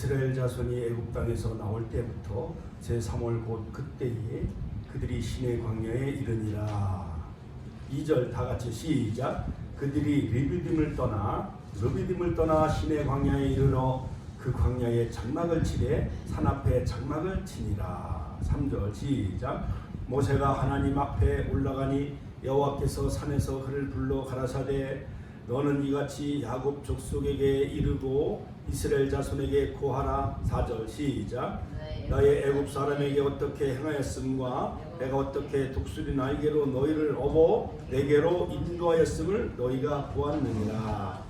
이스라엘 자손이 애굽 땅에서 나올 때부터 제3월 곧 그때에 그들이 시내 광야에 이르니라. 2절 다 같이 시작. 그들이 르비딤을 떠나 시내 광야에 이르러 그 광야에 장막을 치되 산 앞에 장막을 치니라. 3절 시작. 모세가 하나님 앞에 올라가니 여호와께서 산에서 그를 불러 가라사대 너는 이같이 야곱 족속에게 이르고 이스라엘 자손에게 고하라. 4절 시작. 너의 애굽 사람에게 어떻게 행하였음과 내가 어떻게 독수리 날개로 너희를 업어 내게로 인도하였음을 너희가 보았느니라.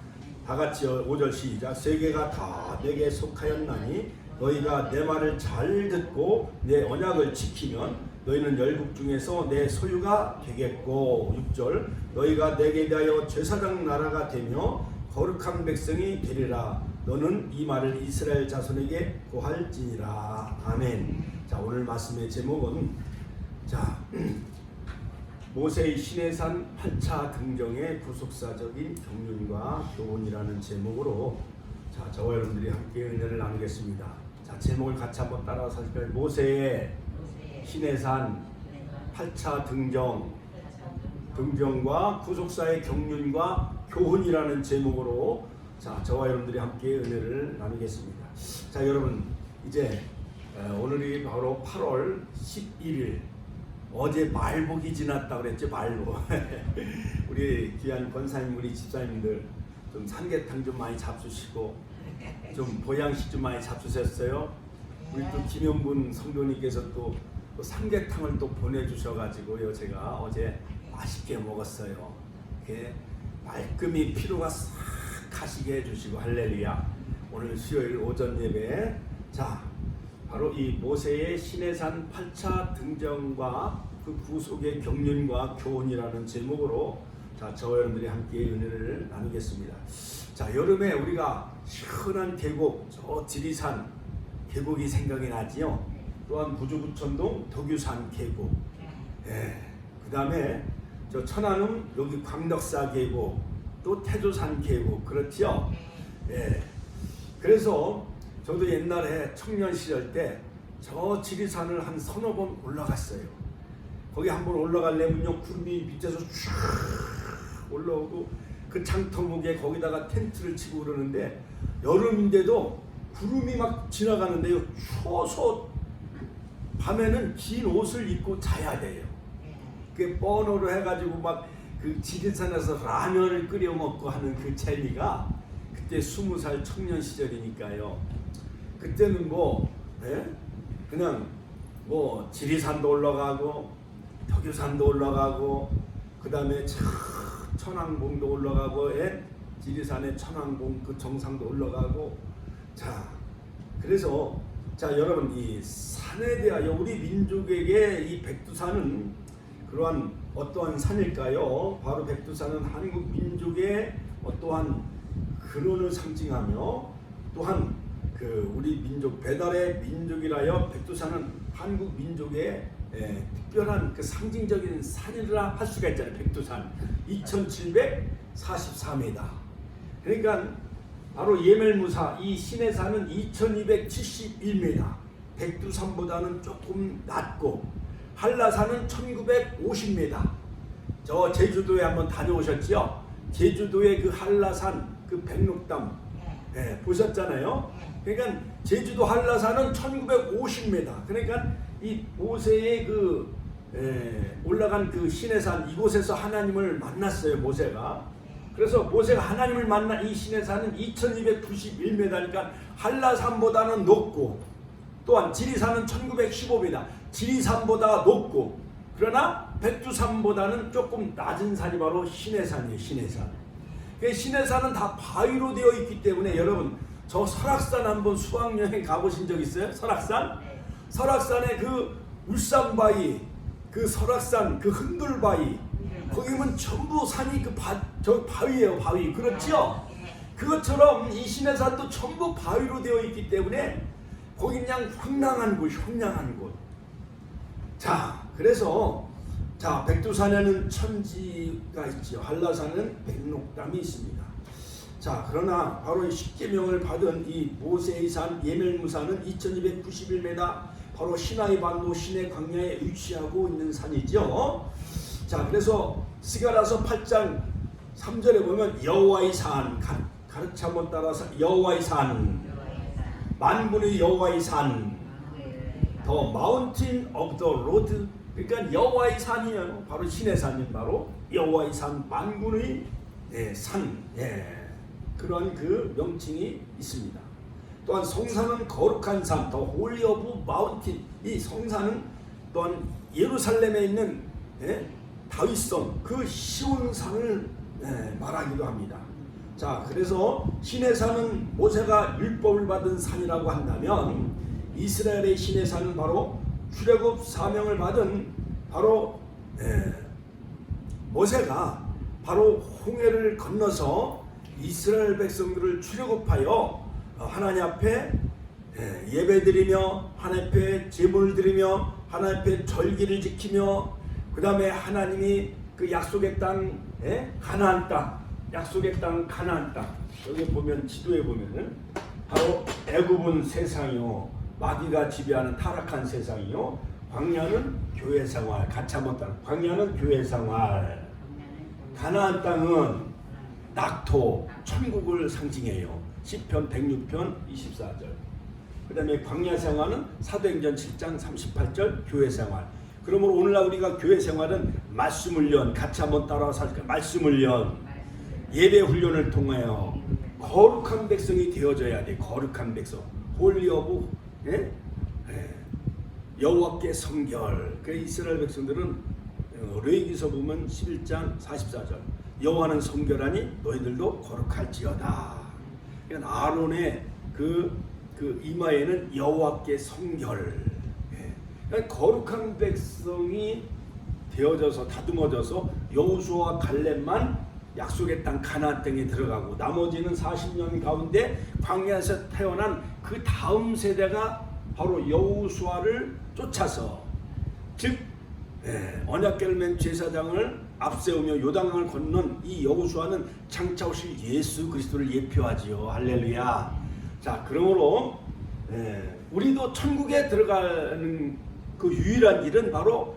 다같이 5절 시작. 세계가 다 내게 속하였나니 너희가 내 말을 잘 듣고 내 언약을 지키면 너희는 열국 중에서 내 소유가 되겠고. 6절 너희가 내게 대하여 제사장 나라가 되며 거룩한 백성이 되리라. 너는 이 말을 이스라엘 자손에게 고할지니라. 아멘. 자, 오늘 말씀의 제목은 모세의 시내산 8차 등정의 구속사적인 경륜과 교훈이라는 제목으로 저와 여러분들이 함께 은혜를 나누겠습니다. 자, 제목을 같이 한번 따라서 할까요? 모세의 시내산 8차 등정과 구속사의 경륜과 교훈이라는 제목으로 저와 여러분들이 함께 은혜를 나누겠습니다. 자, 여러분 이제 오늘이 바로 8월 11일 어제 말복이 지났다 그랬죠. 말복. 우리 귀한 권사님 우리 집사님들 좀 삼계탕 좀 많이 잡수시고 좀 보양식 좀 많이 잡수셨어요. 우리 또 김현분 성도님께서 또 삼계탕을 또 보내주셔가지고요. 제가 어제 맛있게 먹었어요. 이렇게 말끔히 피로가 싹 가시게 해주시고 할렐루야. 오늘 수요일 오전 예배 바로 이 모세의 시내산 8차 등정과 그 구속의 경륜과 교훈이라는 제목으로 저와 여러분들이 함께 은혜를 나누겠습니다. 자, 여름에 우리가 시원한 계곡 저 지리산 계곡이 생각이 나지요. 또한 부주구천동 덕유산 계곡, 그 다음에 저 천안은 여기 광덕사 계곡, 또 태조산 계곡, 그렇죠? 그래서 저도 옛날에 청년 시절 때 저 지리산을 한 서너 번 올라갔어요. 거기 한번 올라가려면요 구름이 밑에서 쫙 올라오고 그 장터목에 거기다가 텐트를 치고 그러는데 여름인데도 구름이 막 지나가는데요 추워서 밤에는 긴 옷을 입고 자야 돼요. 그 번호로 해가지고 막 그 지리산에서 라면을 끓여 먹고 하는 그 재미가 그때 20살 청년 시절이니까요. 그때는 그냥 지리산도 올라가고 덕유산도 올라가고 그 다음에 천왕봉도 올라가고 지리산의 천왕봉 그 정상도 올라가고 그래서 여러분 이 산에 대하여 우리 민족에게 이 백두산은 그러한 어떠한 산일까요? 바로 백두산은 한국 민족의 어떠한 근원을 상징하며 또한 우리 민족 배달의 민족이라여 백두산은 한국 민족의 특별한 그 상징적인 산이라 할 수가 있잖아요. 백두산 2744m. 그러니까 바로 예멜무사 이 시내산은 2271m. 백두산보다는 조금 낮고 한라산은 1950m. 저 제주도에 한번 다녀오셨죠? 제주도의 그 한라산 그 백록담 보셨잖아요. 그러니까 제주도 한라산은 1950m. 그러니까 이 모세의 올라간 그 시내산 이곳에서 하나님을 만났어요. 모세가. 그래서 모세가 하나님을 만난 이 시내산은 2291m니까 한라산보다는 높고 또한 지리산은 1915m. 지리산보다 높고 그러나 백두산보다는 조금 낮은 산이 바로 시내산이에요. 시내산. 시내산은 다 바위로 되어 있기 때문에 여러분 저 설악산 한번 수학여행 가보신 적 있어요? 설악산? 설악산의 그 울산바위, 그 설악산 그 흔들바위 거기면 전부 산이 저 바위예요. 바위. 그렇죠? 그것처럼 이 시내산도 전부 바위로 되어 있기 때문에 거기 그냥 황량한 곳. 그래서 백두산에는 천지가 있죠. 한라산은 백록담이 있습니다. 자, 그러나 바로 이 십계명을 받은 이 모세의 산 예멜무산은 2291m 바로 시나이 반도 시내 광야에 위치하고 있는 산이죠. 자, 그래서 스가랴서 8장 3절에 보면 여호와의 산, 가르쳐 한번 따라서 여호와의 산, 만군의 여호와의 산, The Mountain of the Lord. 그러니까 여호와의 산이에요. 바로 신의 산인 바로 여호와의 산, 만군의 산. 그런 그 명칭이 있습니다. 또한 성산은 거룩한 산, 더 홀리 오브 마운틴. 이 성산은 또한 예루살렘에 있는 다윗성 그 시온산을 말하기도 합니다. 자, 그래서 신의 산은 모세가 율법을 받은 산이라고 한다면 이스라엘의 신의 산은 바로 출애굽 사명을 받은 바로 모세가 바로 홍해를 건너서 이스라엘 백성들을 출애굽하여 하나님 앞에 예배드리며 하나님 앞에 제물을 드리며 하나님 앞에 절기를 지키며 그 다음에 하나님이 그 약속의 땅 가나안 땅, 약속의 땅 가나안 땅, 여기 보면 지도에 보면은 바로 애굽은 세상이요 마귀가 지배하는 타락한 세상이요 광야는 교회 생활, 같이 한번 따라. 광야는 교회 생활, 가나안 땅은 낙토, 천국을 상징해요. 시편 106편 24절. 그 다음에 광야 생활은 사도행전 7장 38절 교회 생활. 그러므로 오늘날 우리가 교회 생활은 말씀 훈련, 같이 한번 따라서 할까요? 말씀 훈련, 예배 훈련을 통하여 거룩한 백성이 되어져야 돼. 거룩한 백성, 홀리 오브 여호와께 성결. 그 이스라엘 백성들은 레위기서 보면 11장 44절 여호와는 성결하니 너희들도 거룩할지어다. 그러니까 아론의 그 이마에는 여호와께 성결. 그러니까 거룩한 백성이 되어져서 다듬어져서 여호수아와 갈렙만 약속의 땅 가나안 땅에 들어가고 나머지는 40년 가운데 광야에서 태어난 그 다음 세대가 바로 여호수아를 쫓아서 즉 언약궤를 맨 제사장을 앞세우며 요단강을 건넌 이 여호수아는 장차 오실 예수 그리스도를 예표하지요. 할렐루야. 자, 그러므로 우리도 천국에 들어가는 그 유일한 길은 바로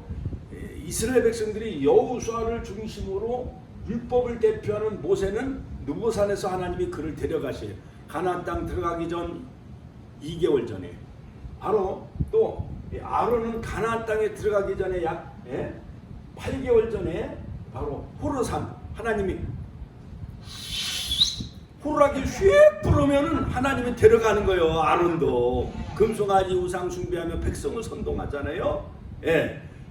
이스라엘 백성들이 여호수아를 중심으로 율법을 대표하는 모세는 느보산에서 하나님이 그를 데려가셔요. 가나안 땅 들어가기 전 2개월 전에 바로 또 아론은 가나안 땅에 들어가기 전에 약 8개월 전에 바로 호르산 하나님이 호루라기 휘 부르면은 하나님이 데려가는 거예요. 아론도 금송아지 우상 숭배하며 백성을 선동하잖아요.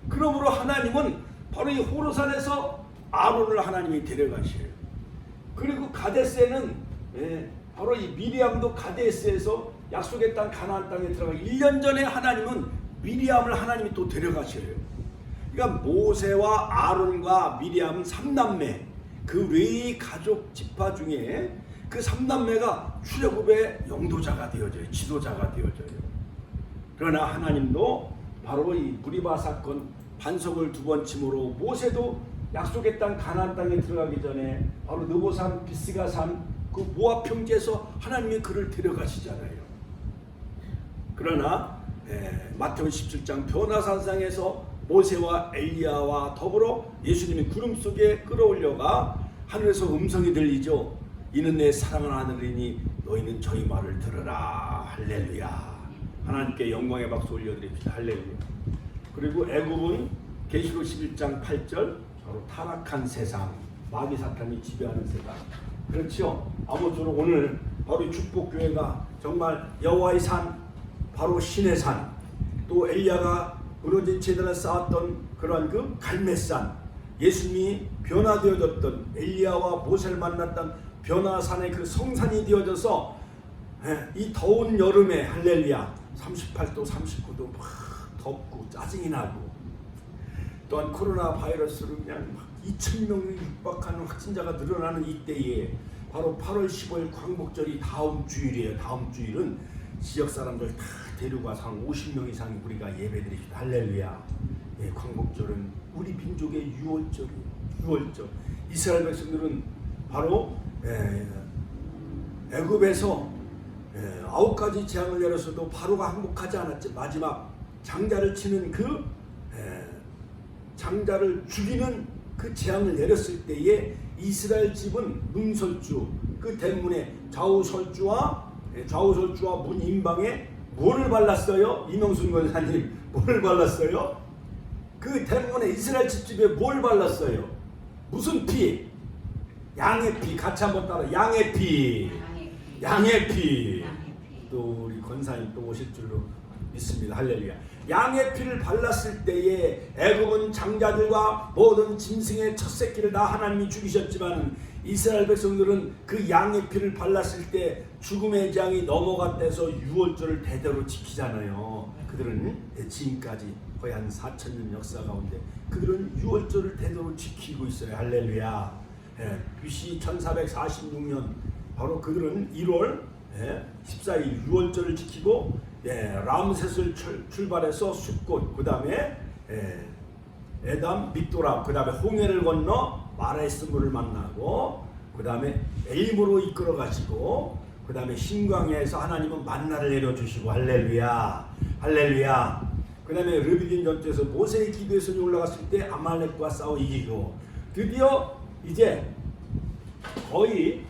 그러므로 하나님은 바로 이 호르산에서 아론을 하나님이 데려가셔요. 그리고 가데스에는 바로 이 미리암도 가데스에서 약속의 땅 가나안 땅에 들어가 1년 전에 하나님은 미리암을 하나님이 또 데려가셔요. 그러니까 모세와 아론과 미리암은 3남매, 그 레위 가족 지파 중에 그 3남매가 출애굽의 영도자가 되어져요. 지도자가 되어져요. 그러나 하나님도 바로 이 무리바 사건 반석을 2번 침으로 모세도 약속의 땅 가나안 땅에 들어가기 전에 바로 느보산 비스가산 그 모압 평지에서 하나님이 그를 데려가시잖아요. 그러나 마태복음 17장 변화산상에서 모세와 엘리야와 더불어 예수님이 구름 속에 끌어올려가 하늘에서 음성이 들리죠. 이는 내 사랑하는 아들이니 너희는 저희 말을 들으라. 할렐루야. 하나님께 영광의 박수 올려드립시다. 할렐루야. 그리고 애굽은 계시록 11장 8절 바로 타락한 세상, 마귀 사탄이 지배하는 세상. 그렇죠. 아무쪼록 오늘 바로 이 축복교회가 정말 여호와의 산, 바로 신의 산, 또 엘리야가 부러진 제단을 쌓았던 그러한 그 갈멜산, 예수님이 변화되어졌던 엘리야와 모세를 만났던 변화산의 그 성산이 되어져서 이 더운 여름에 할렐루야 38도 39도 막 덥고 짜증이 나고 또한 코로나 바이러스로 그냥 막 2,000명이 육박하는 확진자가 늘어나는 이때에 바로 8월 15일 광복절이 다음 주일이에요. 다음 주일은 지역 사람들 다 데리고 와서 한 50명 이상 우리가 예배드립시다. 할렐루야. 광복절은 우리 민족의 6월절이에요. 6월절. 이스라엘 백성들은 바로 애굽에서 9가지 재앙을 내렸어도 바로가 항복하지 않았지. 마지막 장자를 치는 장자를 죽이는 그 재앙을 내렸을 때에 이스라엘 집은 문설주 그 대문에 좌우설주와 문 인방에 뭐를 발랐어요? 이명순 권사님 뭐를 발랐어요? 그 대문에 이스라엘 집집에 뭘 발랐어요? 무슨 피? 양의 피. 같이 한번 따라. 양의 피. 양의 피. 또 우리 권사님 또 오실 줄로 믿습니다. 할렐루야. 양의 피를 발랐을 때에 애굽은 장자들과 모든 짐승의 첫 새끼를 다 하나님이 죽이셨지만 이스라엘 백성들은 그 양의 피를 발랐을 때 죽음의 재앙이 넘어갔대서 유월절을 대대로 지키잖아요. 그들은 지금까지 거의 한 4,000년 역사 가운데 그들은 유월절을 대대로 지키고 있어요. 할렐루야. BC 1446년 바로 그들은 1월 14일 유월절을 지키고 람셋을 출발해서 숫꽃, 그 다음에 에담, 믹도람, 그 다음에 홍해를 건너 마라에스 물을 만나고 그 다음에 엘림으로 이끌어가시고 그 다음에 신광야에서 하나님은 만나를 내려주시고 할렐루야. 할렐루야. 그 다음에 르비딤 전투에서 모세의 기도의 손이 올라갔을 때 아말렉과 싸워 이기고 드디어 이제 거의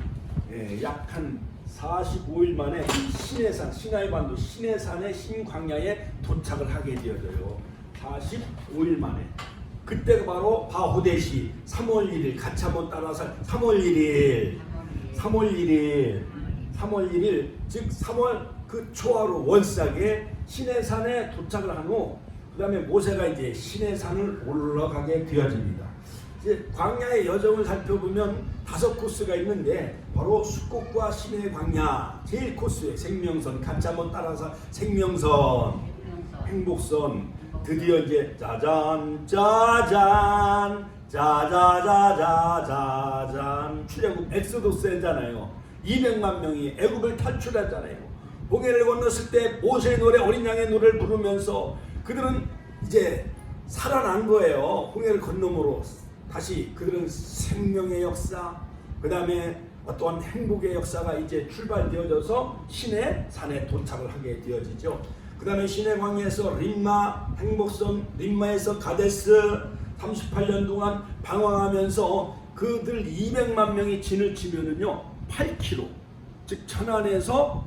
약 한 45일 만에 시내산, 시나이반도 시내산의 신광야에 도착을 하게 되어져요. 45일 만에. 그때가 바로 바호데시 3월 1일 같이 한번 따라서 3월 1일 즉 3월 그 초하루 원싹에 시내산에 도착을 한 후 그 다음에 모세가 이제 시내산을 올라가게 되어집니다. 이제 광야의 여정을 살펴보면 5코스가 있는데 바로 숫꽃과 시내 광야 제일 코스에 생명선 같이 한번 따라서 생명선 행복선 드디어 이제 짜잔 출애굽 엑소도스 했잖아요. 200만 명이 애굽을 탈출했잖아요. 홍해를 건넜을 때 모세의 노래 어린 양의 노래를 부르면서 그들은 이제 살아난 거예요. 홍해를 건너므로 다시 그들은 생명의 역사 그 다음에 어떠한 행복의 역사가 이제 출발되어져서 시내 산에 도착을 하게 되어지죠. 그 다음에 시내 광야에서 림마 행복선 림마에서 가데스 38년 동안 방황하면서 그들 200만 명이 진을 치면은요 8km 즉 천안에서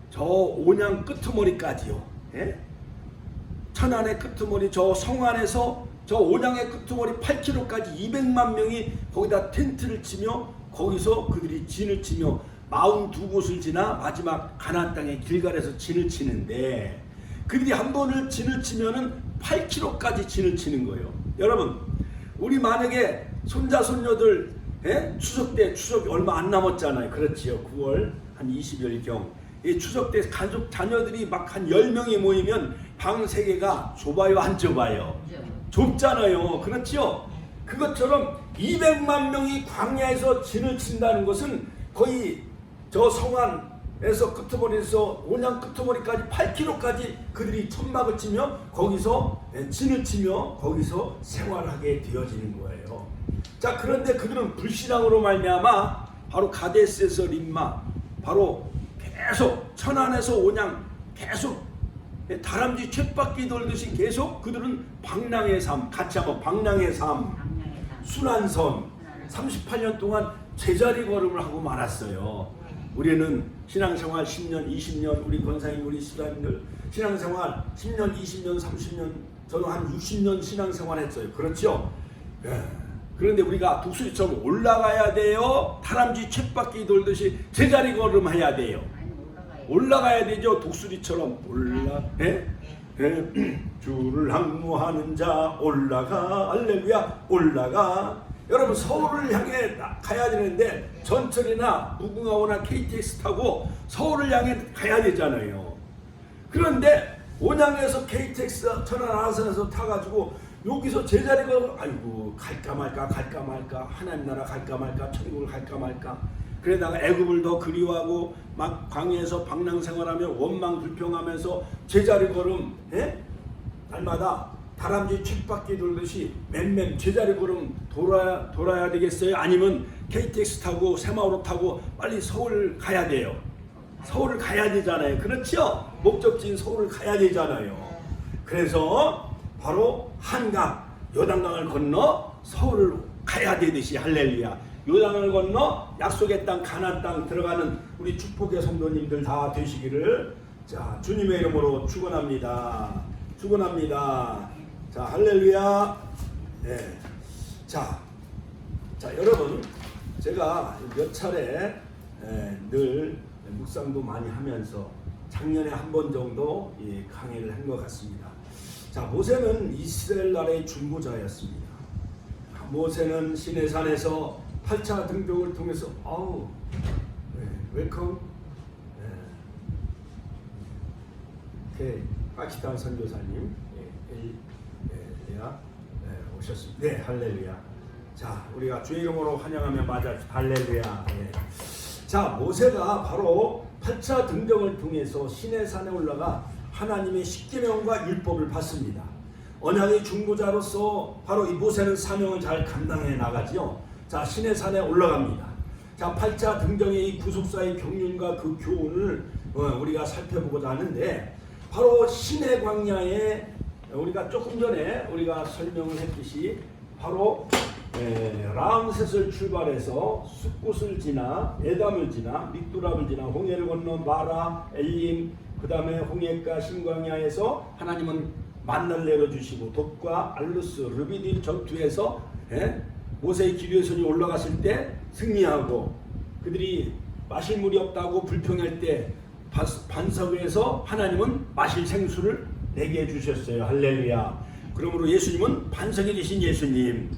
저 온양 끄트머리까지요. 천안의 끄트머리 저 성안에서 저 온양의 끄트머리 8km까지 200만 명이 거기다 텐트를 치며 거기서 그들이 진을 치며 42곳을 지나 마지막 가나안 땅의 길갈에서 진을 치는데 그들이 한 번을 진을 치면은 8km까지 진을 치는 거예요. 여러분 우리 만약에 손자 손녀들 추석 때 추석이 얼마 안 남았잖아요. 그렇지요. 9월 한 20여일경 이 추석 때 가족 자녀들이 막 한 10명이 모이면 방 3개가 좁아요 안 좁아요? 좁잖아요. 그렇죠? 그것처럼 200만 명이 광야에서 진을 친다는 것은 거의 저 성안에서 끄트머리에서 온양 끄트머리까지 8km까지 그들이 천막을 치며 거기서 진을 치며 거기서 생활하게 되어지는 거예요. 자 그런데 그들은 불신앙으로 말미암아 바로 가데스에서 림마 바로 계속 천안에서 온양 계속 다람쥐 쳇바퀴 돌듯이 계속 그들은 방랑의 삶 같이 한번 방랑의 삶 순환선 38년 동안 제자리 걸음을 하고 말았어요. 우리는 신앙생활 10년 20년 우리 권사님 우리 수사님들 신앙생활 10년 20년 30년 저는 한 60년 신앙생활 했어요. 그렇죠? 그런데 우리가 독수리처럼 올라가야 돼요? 다람쥐 쳇바퀴 돌듯이 제자리 걸음 해야 돼요? 올라가야 되죠. 독수리처럼 주를 항모하는 자 올라가 할렐루야 올라가. 여러분 서울을 향해 가야 되는데 전철이나 무궁화호나 KTX 타고 서울을 향해 가야 되잖아요. 그런데 온양에서 KTX 천안 아산에서 타가지고 여기서 제자리가 아이고 갈까 말까 하나님 나라 갈까 말까 천국을 갈까 말까 그러다가 애굽을 더 그리워하고 막 광야에서 방랑생활하며 원망 불평하면서 제자리 걸음 날마다 다람쥐 쳇바퀴 돌듯이 맨맨 제자리 걸음 돌아야 되겠어요? 아니면 KTX 타고 새마을호 타고 빨리 서울 가야 돼요? 서울을 가야 되잖아요. 그렇죠? 목적지인 서울을 가야 되잖아요. 그래서 바로 한강, 요단강을 건너 서울을 가야 되듯이 할렐루야. 요단강을 건너 약속의 땅 가나안 땅 들어가는 우리 축복의 성도님들 다 되시기를 자 주님의 이름으로 축원합니다. 축원합니다. 자 할렐루야. 네. 자 여러분 제가 몇 차례 늘 묵상도 많이 하면서 작년에 한 번 정도 강의를 한 것 같습니다. 자 모세는 이스라엘 나라의 중보자였습니다. 모세는 시내산에서 8차 등등을 통해서 웰컴 파키스탄 선교사님 오셨습니다. 네 할렐루야. 자 우리가 주의 이름으로 환영하며 맞아 할렐루야. 자 모세가 바로 8차 등정을 통해서 시내산에 올라가 하나님의 십계명과 율법을 받습니다. 언약의 중보자로서 바로 이 모세는 사명을 잘 감당해 나가지요. 자 시내산에 올라갑니다. 자 8차 등정의 이 구속사의 경륜과 그 교훈을 우리가 살펴보고자 하는데 바로 시내 광야에 우리가 조금 전에 우리가 설명을 했듯이 바로 라암셋을 출발해서 숫곳을 지나 에담을 지나 믹두랍을 지나 홍해를 건너 마라 엘림 그 다음에 홍해가 신광야에서 하나님은 만나를 내려주시고 돛과 알루스 르비딤 전투에서 모세의 기류의 손이 올라갔을 때 승리하고 그들이 마실 물이 없다고 불평할 때 반석 위에서 하나님은 마실 생수를 내게 해주셨어요. 할렐루야. 그러므로 예수님은 반석이 되신 예수님.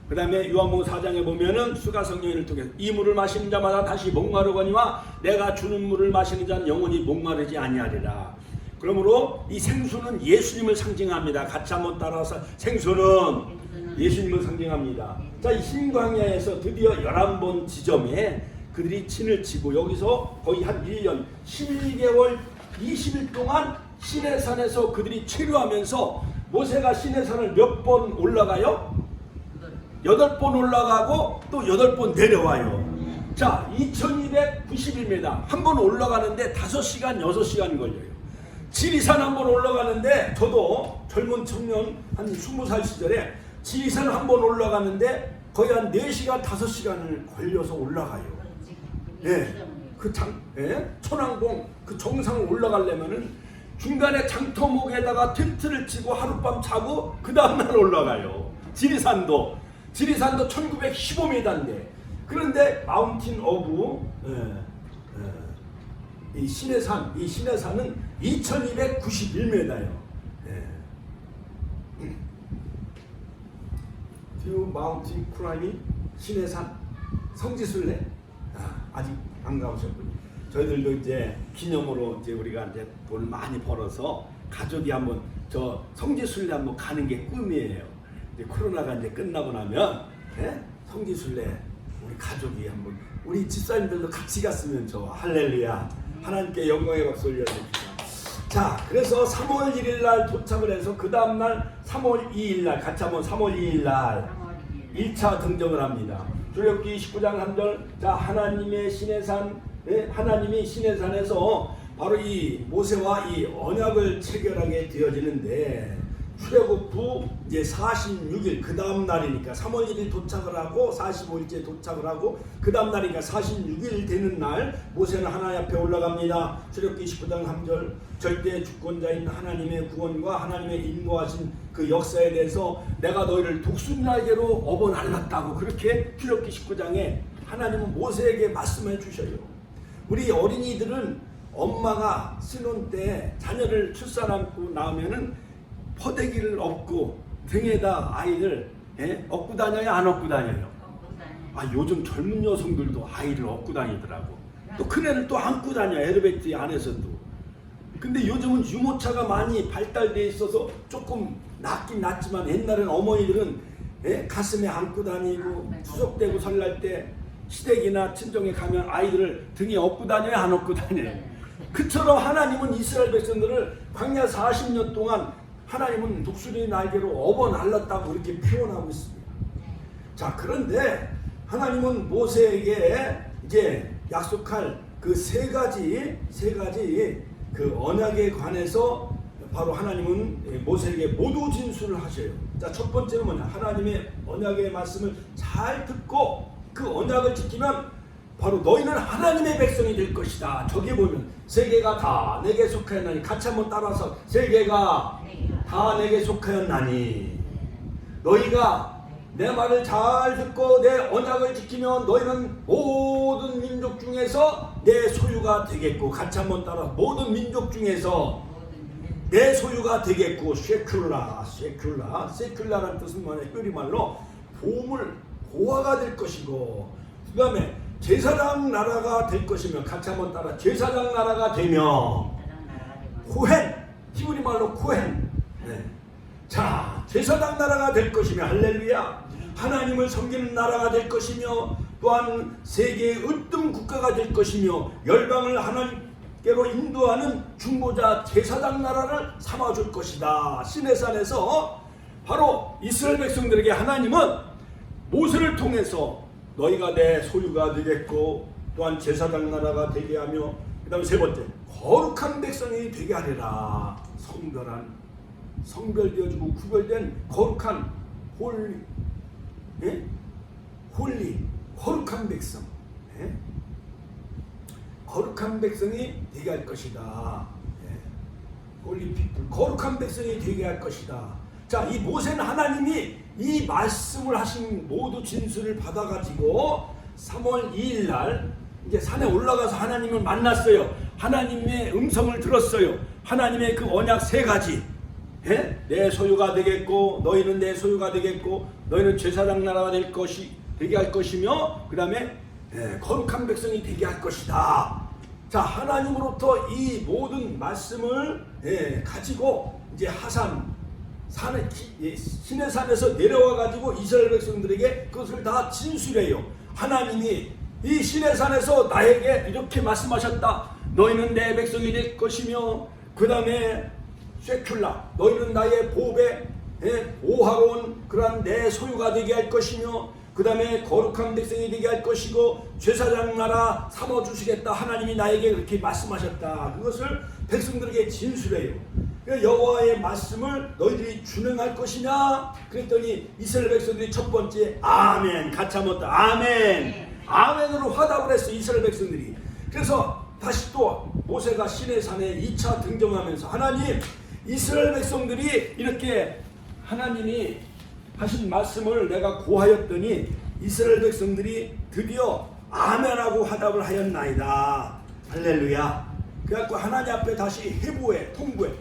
그 다음에 요한복음 4장에 보면은 수가 성령을 통해서 이 물을 마시는 자마다 다시 목마르거니와 내가 주는 물을 마시는 자는 영원히 목마르지 아니하리라. 그러므로 이 생수는 예수님을 상징합니다. 같이 한번 따라서 생수는 예수님을 상징합니다. 자, 이 신광야에서 드디어 11번 지점에 그들이 진을 치고 여기서 거의 한 1년 12개월 20일 동안 시내산에서 그들이 체류하면서 모세가 시내산을 몇 번 올라가요? 8번 올라가고 또 8번 내려와요. 자 2291m 한 번 올라가는데 5시간 6시간 걸려요. 지리산 한 번 올라가는데 저도 젊은 청년 한 20살 시절에 지리산 한 번 올라가는데 거의 한 4시간 5시간을 걸려서 올라가요. 천왕봉 그 정상을 올라가려면은 중간에 장터목에다가 텐트를 치고 하룻밤 자고 그 다음날 올라가요. 지리산도 1915m인데 그런데 마운틴 오브 이 시내산은 2291m예요. 듀 마운틴 크라이밍 시내산 성지순례 아직 안 가보셨군요. 저희들도 이제 기념으로 이제 우리가 이제 돈을 많이 벌어서 가족이 한번 저 성지순례 한번 가는 게 꿈이에요. 이제 코로나가 이제 끝나고 나면 성지순례 우리 가족이 한번 우리 집사님들도 같이 갔으면 좋아. 할렐루야. 하나님께 영광의 박수 올려드립니다. 자, 그래서 3월 1일 날 도착을 해서 그 다음 날 3월 2일 날 같이 한번 3월 2일 날 1차 등정을 합니다. 출애굽기 19장 3절 자 하나님의 시내산 하나님이 시내산에서 바로 이 모세와 이 언약을 체결하게 되어지는데 출애굽 후 이제 46일 그 다음 날이니까 3월 1일 도착을 하고 45일째 도착을 하고 그 다음 날이니까 46일 되는 날 모세는 하나님 앞에 올라갑니다. 출애굽기 19장 3절 절대 주권자인 하나님의 구원과 하나님의 인도하신 그 역사에 대해서 내가 너희를 독수리에게로 업어날랐다고 그렇게 출애굽기 19장에 하나님은 모세에게 말씀해 주셔요. 우리 어린이들은 엄마가 신혼 때 자녀를 출산하고 나오면은 퍼대기를 업고 등에다 아이를 업고 다녀요? 안 업고 다녀요? 요즘 젊은 여성들도 아이를 업고 다니더라고. 또 큰애를 또 안고 다녀. 엘리베이터 안에서도. 근데 요즘은 유모차가 많이 발달되어 있어서 조금 낫긴 낫지만 옛날에는 어머니들은 가슴에 안고 다니고 추석되고 설날 때 시댁이나 친정에 가면 아이들을 등에 업고 다녀요? 안 업고 다녀요? 그처럼 하나님은 이스라엘 백성들을 광야 40년 동안 하나님은 독수리 날개로 업어 날랐다고 이렇게 표현하고 있습니다. 자, 그런데 하나님은 모세에게 이제 약속할 그 세 가지 그 언약에 관해서 바로 하나님은 모세에게 모두 진술을 하셔요. 자, 첫 번째는 뭐냐? 하나님의 언약의 말씀을 잘 듣고 그 언약을 지키면 바로 너희는 하나님의 백성이 될 것이다. 저기 보면 세계가 다 내게 속하였나니, 같이 한번 따라서 세계가 다 내게 속하였나니, 너희가 내 말을 잘 듣고 내 언약을 지키면 너희는 모든 민족 중에서 내 소유가 되겠고, 같이 한번 따라 모든 민족 중에서 내 소유가 되겠고. 세큘라라는 뜻은 뭐냐? 히브리말로 보물, 고아가 될 것이고, 그 다음에 제사장 나라가 될 것이며, 같이 한번 따라 제사장 나라가 되며, 코헨, 히브리말로 코헨. 네. 자, 제사장 나라가 될 것이며, 할렐루야. 하나님을 섬기는 나라가 될 것이며, 또한 세계의 으뜸 국가가 될 것이며, 열방을 하나님께로 인도하는 중보자 제사장 나라를 삼아줄 것이다. 시내산에서 바로 이스라엘 백성들에게 하나님은 모세를 통해서 너희가 내 소유가 되겠고, 또한 제사장 나라가 되게 하며, 그 다음에 세 번째, 거룩한 백성이 되게 하리라. 성별되어지고 구별된 거룩한 홀리, 거룩한 백성, 거룩한 백성이 되게 할 것이다. 홀리 피플, 거룩한 백성이 되게 할 것이다. 자, 이 모세는 하나님이 이 말씀을 하신 모두 진술을 받아가지고 3월 2일 날 이제 산에 올라가서 하나님을 만났어요. 하나님의 음성을 들었어요. 하나님의 그 언약 세 가지. 내 소유가 되겠고, 너희는 내 소유가 되겠고, 너희는 제사장 나라가 되게 할 것이며, 그 다음에 거룩한 백성이 되게 할 것이다. 자, 하나님으로부터 이 모든 말씀을 가지고 이제 시내산에서 내려와 가지고 이스라엘 백성들에게 그것을 다 진술해요. 하나님이 이 시내산에서 나에게 이렇게 말씀하셨다. 너희는 내 백성이 될 것이며, 그 다음에 세큘라, 너희는 나의 보배 오하론 그러한 내 소유가 되게 할 것이며, 그 다음에 거룩한 백성이 되게 할 것이고, 제사장 나라 삼아주시겠다. 하나님이 나에게 그렇게 말씀하셨다. 그것을 백성들에게 진술해요. 여호와의 말씀을 너희들이 준행할 것이냐? 그랬더니 이스라엘 백성들이 첫 번째 아멘, 같이 한번 더 아멘, 아멘으로 화답을 했어, 이스라엘 백성들이. 그래서 다시 또 모세가 시내산에 2차 등정하면서, 하나님, 이스라엘 백성들이 이렇게 하나님이 하신 말씀을 내가 고하였더니 이스라엘 백성들이 드디어 아멘하고 화답을 하였나이다. 할렐루야. 그래갖고 하나님 앞에 다시 통보해.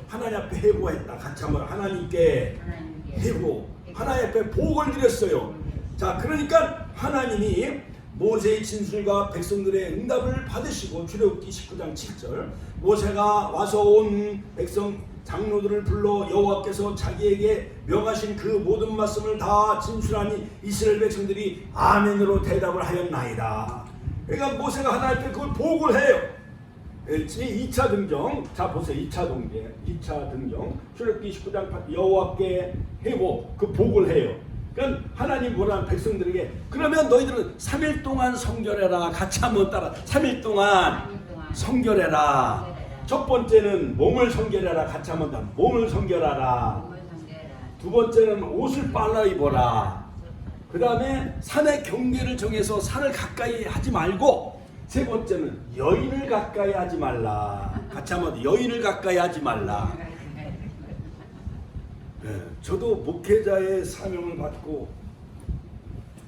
하나님 앞에 회보했다. 같이 한번 하나님께 회보, 하나님 앞에 복을 드렸어요. 자, 그러니까 하나님이 모세의 진술과 백성들의 응답을 받으시고, 출애굽기 19장 7절, 모세가 와서 온 백성 장로들을 불러 여호와께서 자기에게 명하신 그 모든 말씀을 다 진술하니 이스라엘 백성들이 아멘으로 대답을 하였나이다. 그러니까 모세가 하나님 앞에 그걸 복을 해요. 2차 등정, 자 보세요. 2차 등정, 출애굽기 19장 8, 여호와께 회복, 그 복을 해요. 그러니까 하나님 뭐라는 백성들에게, 그러면 너희들은 3일 동안 성결해라. 같이 한번 따라, 3일 동안 성결해라. 첫 번째는 몸을 성결해라. 같이 한번 더, 몸을 성결하라. 두 번째는 옷을 빨라 입어라. 그 다음에 산의 경계를 정해서 산을 가까이 하지 말고, 세 번째는 여인을 가까이 하지 말라. 같이 한번 여인을 가까이 하지 말라. 저도 목회자의 사명을 받고,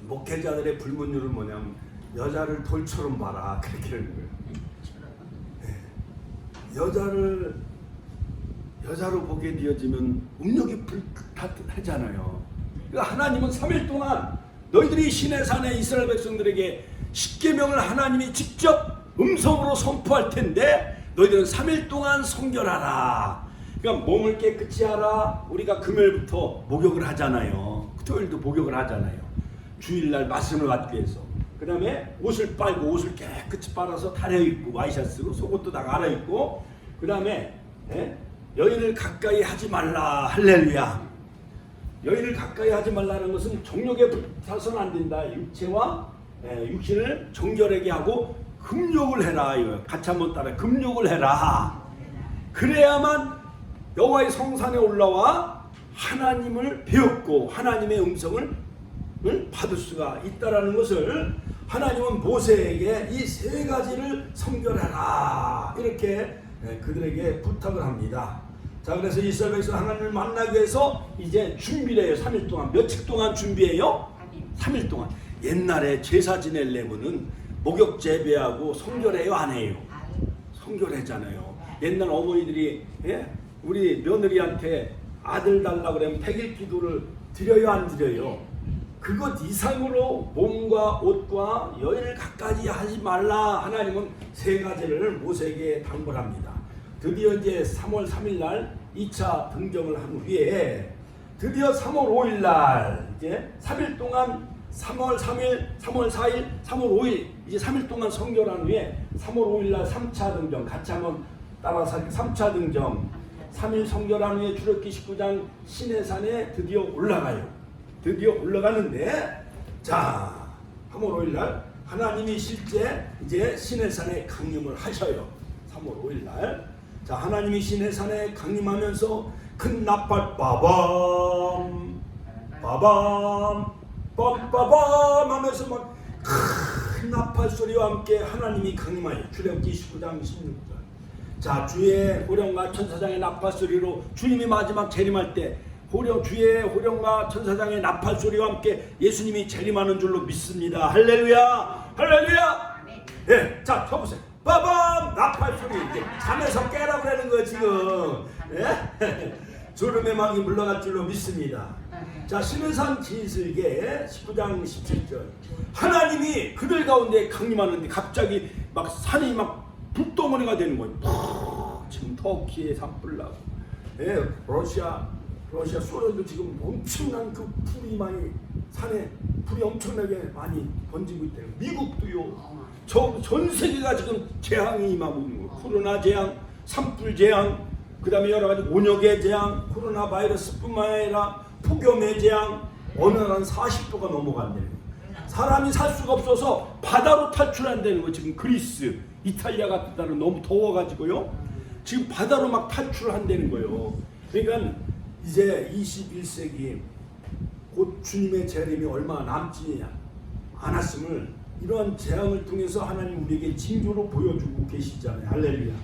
목회자들의 불문율은 뭐냐면 여자를 돌처럼 봐라, 그렇게 하는 거예요. 여자로 보게 되어지면 음욕이 불타하잖아요. 그러니까 하나님은 3일 동안 너희들이 시내산의 이스라엘 백성들에게 십계명을 하나님이 직접 음성으로 선포할 텐데, 너희들은 3일 동안 성결하라. 그러니까 몸을 깨끗이 하라. 우리가 금요일부터 목욕을 하잖아요. 토요일도 목욕을 하잖아요. 주일날 말씀을 받기 위해서. 그 다음에 옷을 빨고, 옷을 깨끗이 빨아서 다려입고, 와이셔츠로 속옷도 다 갈아입고, 그 다음에 여인을 가까이 하지 말라. 할렐루야. 여인을 가까이 하지 말라는 것은 정욕에 붙어서는 안 된다. 육신을 정결하게 하고 금욕을 해라. 이거 같이 한번 따라 금욕을 해라. 그래야만 여호와의 성산에 올라와 하나님을 배웠고 하나님의 음성을 받을 수가 있다라는 것을 하나님은 모세에게 이 세 가지를 성결하라 이렇게 그들에게 부탁을 합니다. 자, 그래서 이스라엘 백성 하나님을 만나기 위해서 이제 준비를 해요. 3일 동안. 며칠 동안 준비해요? 3일 동안. 옛날에 제사 지내려면은 목욕 재배하고 성결해요, 안 해요? 성결했잖아요. 옛날 어머니들이 우리 며느리한테 아들 달라고 그러면 100일 기도를 드려요, 안 드려요? 그것 이상으로 몸과 옷과 여인을 가까이 하지 말라. 하나님은 세 가지를 모세에게 당부합니다. 드디어 이제 3월 3일 날 2차 등정을 한 후에 드디어 3월 5일 날 이제 3일 동안 3월 3일, 3월 4일, 3월 5일 이제 3일 동안 성결한 후에 3월 5일 날 3차 등정 같이 한번 따라서 3차 등정 3일 성결한 후에 출애굽기 19장 시내산에 드디어 올라가요. 드디어 올라가는데 자 3월 5일 날 하나님이 실제 이제 시내산에 강림을 하셔요. 3월 5일 날 자 하나님이 시내산에 강림하면서 큰 나팔 빠밤 빠밤 빠밤 하면서 막 큰 나팔 소리와 함께 하나님이 강림하여 출애굽기 19장 16절 자 주의 호령과 천사장의 나팔 소리로 주님이 마지막 재림할 때 주의 호령과 천사장의 나팔 소리와 함께 예수님이 재림하는 줄로 믿습니다. 할렐루야, 할렐루야. 예, 자, 쳐보세요. 빠밤 나팔 소리 이제 잠에서 깨라 그러는 거 지금. 예? 졸음의 망이 물러갈 줄로 믿습니다. 자, 시내산 지슬계 19장 17절. 하나님이 그들 가운데 강림하는데 갑자기 막 산이 막 불덩어리가 되는 거예요. 지금 터키에 산불 나고, 예, 러시아 소련도 지금 엄청난 그 불이 많이 산에 불이 엄청나게 많이 번지고 있대요. 미국도요. 전 세계가 지금 재앙이 임하고 있는 거예요. 코로나 재앙, 산불 재앙, 그 다음에 여러 가지 온역의 재앙, 코로나 바이러스뿐만 아니라 폭염의 재앙, 어느 날은 40도가 넘어간다는 거예요. 사람이 살 수가 없어서 바다로 탈출한다는 거예요. 지금 그리스, 이탈리아 같은 데는 너무 더워가지고요. 지금 바다로 막 탈출한다는 거예요. 그러니까 이제 21세기 곧 주님의 재림이 얼마 남지 않았음을 이러한 재앙을 통해서 하나님 우리에게 징조로 보여주고 계시잖아요. 할렐루야.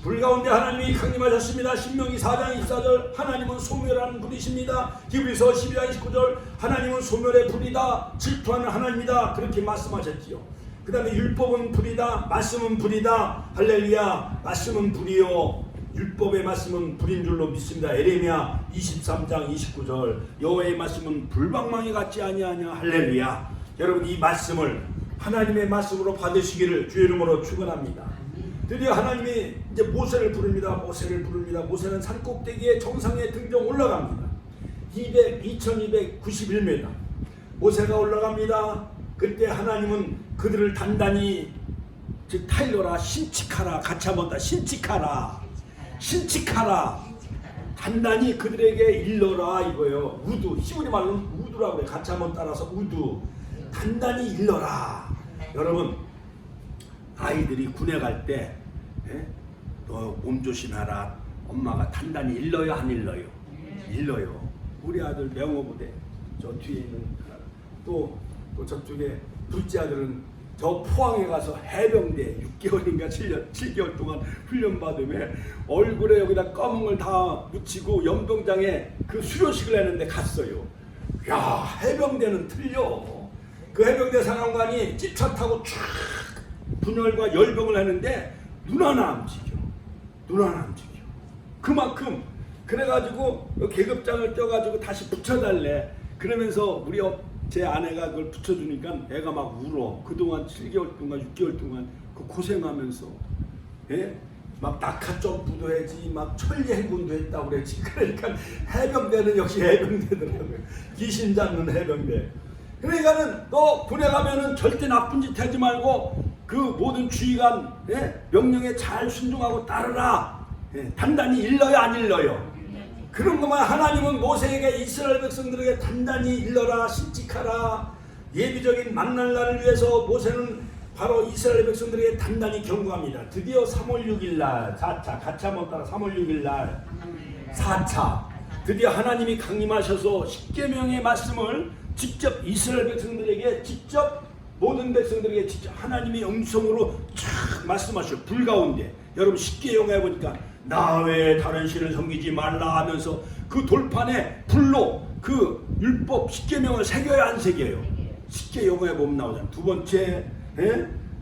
불 가운데 하나님이 강림하셨습니다. 신명기 4장 24절 하나님은 소멸하는 불이십니다. 히브리서 12장 29절 하나님은 소멸의 불이다. 질투하는 하나님이다. 그렇게 말씀하셨지요. 그 다음에 율법은 불이다. 말씀은 불이다. 할렐루야. 말씀은 불이요. 율법의 말씀은 불인 줄로 믿습니다. 에레미야 23장 29절 여호와의 말씀은 불방망이 같지 아니하냐. 할렐루야. 여러분 이 말씀을 하나님의 말씀으로 받으시기를 주의 이름으로 축원합니다. 드디어 하나님이 이제 모세를 부릅니다. 모세는 산꼭대기에 정상에 등정 올라갑니다. 2291m 모세가 올라갑니다. 그때 하나님은 그들을 단단히 즉 타일러라 신칙하라 같이 한번 다 신칙하라 단단히 그들에게 일러라 이거예요. 우두 히브리 말로는 우두라고 그래요. 같이 한번 따라서 우두 단단히 일러라. 여러분 아이들이 군에 갈 때 너 몸 조심하라. 엄마가 단단히 일러요 안 일러요? 일러요. 우리 아들 명호부대 저 뒤에 있는 또 저쪽에 둘째 아들은 저 포항에 가서 해병대 6개월인가 7개월 동안 훈련 받으면 얼굴에 여기다 검은 걸 다 묻히고 연병장에 그 수료식을 했는데 갔어요. 야 해병대는 틀려. 그 해병대 사령관이 찝차 타고 쫙 분열과 열병을 하는데 눈 하나 안 움직여. 그만큼 그래가지고 계급장을 떼가지고 다시 붙여달래. 그러면서 제 아내가 그걸 붙여주니까 애가 막 울어. 그동안 7개월 동안 6개월 동안 그 고생하면서 막 낙하 점프도 했지 막 천리 행군도 했다고 그랬지. 그러니까 해병대는 역시 해병대더라고요. 귀신 잡는 해병대. 그러니까는 너 군에 가면은 절대 나쁜 짓 하지 말고 그 모든 주의관 명령에 잘 순종하고 따르라. 단단히 일러요, 안 일러요? 그런 것만 하나님은 모세에게 이스라엘 백성들에게 단단히 일러라, 실직하라, 예비적인 만날 날을 위해서 모세는 바로 이스라엘 백성들에게 단단히 경고합니다. 드디어 3월 6일 날 4차, 같이 한번 따라 3월 6일 날 4차 드디어 하나님이 강림하셔서 십계명의 말씀을 직접 이스라엘 백성들에게 직접 모든 백성들에게 직접 하나님의 음성으로 쫙 말씀하셔. 불 가운데 여러분 쉽게 영화해 보니까 나 외에 다른 신을 섬기지 말라 하면서 그 돌판에 불로 그 율법 십계명을 새겨야 안 새겨요? 쉽게 영화에 보면 나오잖아. 두 번째,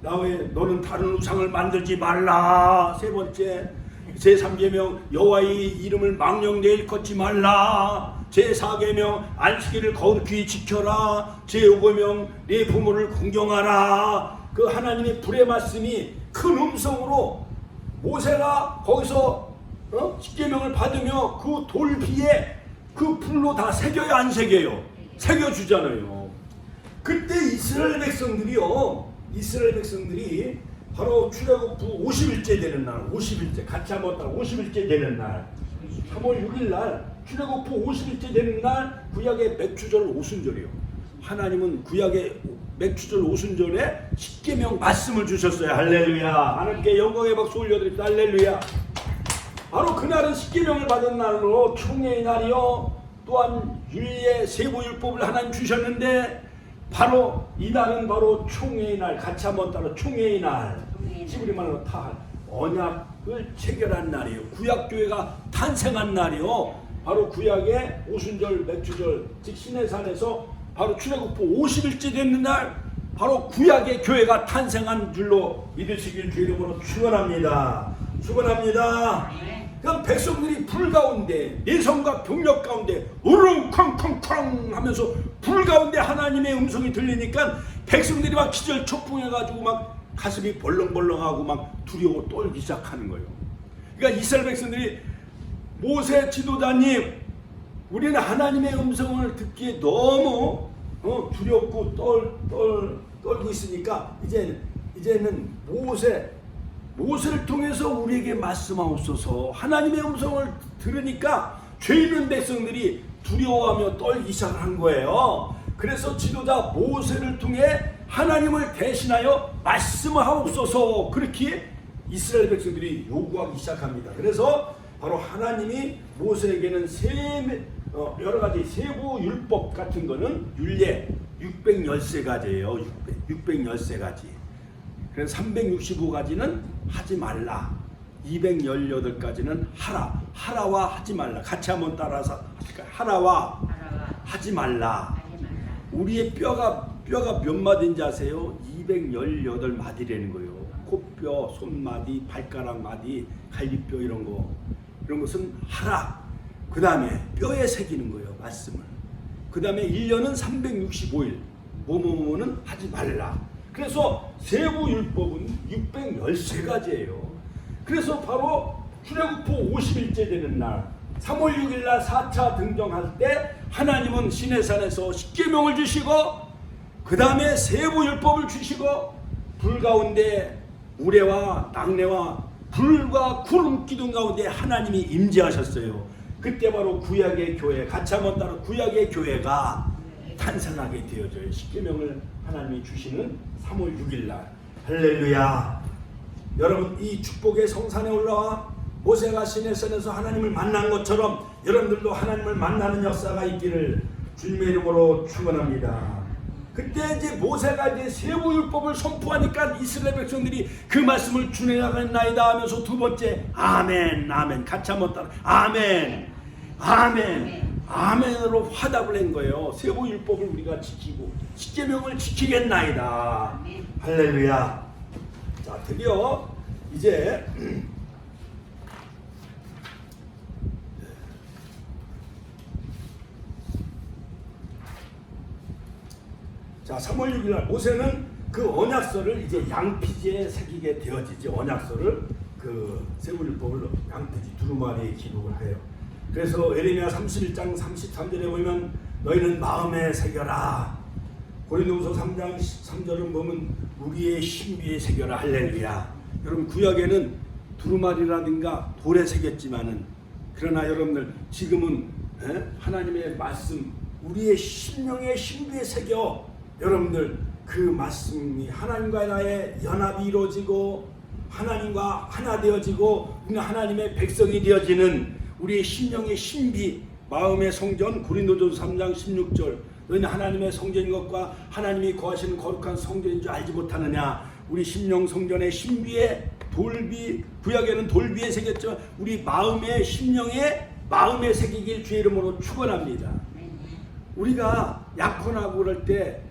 나 외에 너는 다른 우상을 만들지 말라. 세 번째, 제3계명 여호와의 이름을 망령되이 일컫지 말라. 제4계명 안식일을 거룩히 지켜라. 제5계명 네 부모를 공경하라. 그 하나님의 불의 말씀이 큰 음성으로 모세가 거기서 십계명을 받으며 그 돌비에 그 불로 다 새겨야 안 새겨요? 새겨주잖아요. 그때 이스라엘 백성들이 바로 출애굽 50일째 되는 날, 50일째 같이 한번 따라 50일째 되는 날 3월 6일 날 출애굽 50일째 되는 날 구약의 맥주절 오순절이에요. 하나님은 구약의 맥주절 오순절에 십계명 말씀을 주셨어요. 할렐루야. 하나님께 영광의 박수 올려드립니다. 할렐루야. 바로 그날은 십계명을 받은 날로 총회의 날이요 또한 율례 세부율법을 하나님 주셨는데 바로 이날은 바로 총회의 날. 같이 한번 따라 총회의 날. 히브리 말로 타 언약을 체결한 날이에요. 구약교회가 탄생한 날이요. 바로 구약의 오순절 맥주절 즉 시내산에서 바로 출애굽 50일째 되는 날 바로 구약의 교회가 탄생한 줄로 믿으시길 주 이름으로 축원합니다. 축원합니다. 그럼 백성들이 불 가운데 내성과 병력 가운데 우릉쾅쾅쾅 하면서 불 가운데 하나님의 음성이 들리니까 백성들이 막 기절 촉풍해가지고 막 가슴이 벌렁벌렁하고 막 두려워 떨기 시작하는 거예요. 그러니까 이스라엘 백성들이 모세 지도자님 우리는 하나님의 음성을 듣기에 너무 두렵고 떨고 있으니까 이제는 모세를 통해서 우리에게 말씀하옵소서. 하나님의 음성을 들으니까 죄 있는 백성들이 두려워하며 떨기 시작한 거예요. 그래서 지도자 모세를 통해 하나님을 대신하여 말씀하옵소서 그렇게 이스라엘 백성들이 요구하기 시작합니다. 그래서 바로 하나님이 모세에게는 여러 가지 세부 율법 같은 거는 율례 613가지예요. 613가지. 그래서 365가지는 하지 말라. 218가지는 하라. 하라와 하지 말라. 같이 한번 따라서 하라와 하지 말라. 우리의 뼈가 몇 마디인지 아세요? 218마디라는 거예요. 코뼈, 손마디, 발가락 마디, 갈비뼈 이런 것은 하라. 그 다음에 뼈에 새기는 거예요. 말씀을. 그 다음에 1년은 365일 뭐뭐뭐는 하지 말라. 그래서 세부율법은 613가지예요. 그래서 바로 출애굽 50일째 되는 날 3월 6일 날 4차 등정할 때 하나님은 시내산에서 십계명을 주시고 그 다음에 세부율법을 주시고 불 가운데 우레와 낙뢰와 불과 구름 기둥 가운데 하나님이 임재하셨어요. 그때 바로 구약의 교회 같이 한번 따라 구약의 교회가 탄생하게 되어져요. 십계명을 하나님이 주시는 3월 6일 날. 할렐루야. 여러분 이 축복의 성산에 올라와 모세가 시내산에서 하나님을 만난 것처럼 여러분들도 하나님을 만나는 역사가 있기를 주님의 이름으로 축원합니다. 그때 이제 모세가 이제 세부율법을 선포하니까 이스라엘 백성들이 그 말씀을 준행하겠나이다 하면서 두 번째 아멘 아멘 같이 한번 따라 아멘 아멘 아멘으로 화답을 한 거예요. 세부율법을 우리가 지키고 십계명을 지키겠나이다. 할렐루야. 자 드디어 이제 자 3월 6일 날 모세는 그 언약서를 이제 양피지에 새기게 되어지죠. 언약서를 그 세부율법을 양피지 두루마리에 기록을 해요. 그래서 에레미야 31장 33절에 보면 너희는 마음에 새겨라. 고린도후서 3장 3절은 보면 우리의 신비에 새겨라. 할렐루야. 여러분 구약에는 두루마리라든가 돌에 새겼지만은, 그러나 여러분들 지금은 하나님의 말씀 우리의 심령의 신비에 새겨 여러분들 그 말씀이 하나님과 나의 연합이 이루어지고 하나님과 하나 되어지고 우리는 하나님의 백성이 되어지는 우리의 심령의 신비, 마음의 성전, 고린도전서 3장 16절, 너희는 하나님의 성전인 것과 하나님이 거하시는 거룩한 성전인 줄 알지 못하느냐. 우리 심령 성전의 신비에 돌비, 구약에는 돌비에 새겼지만 우리 마음의 심령에 마음에 새기길 주의 이름으로 축원합니다. 우리가 약혼하고 그럴 때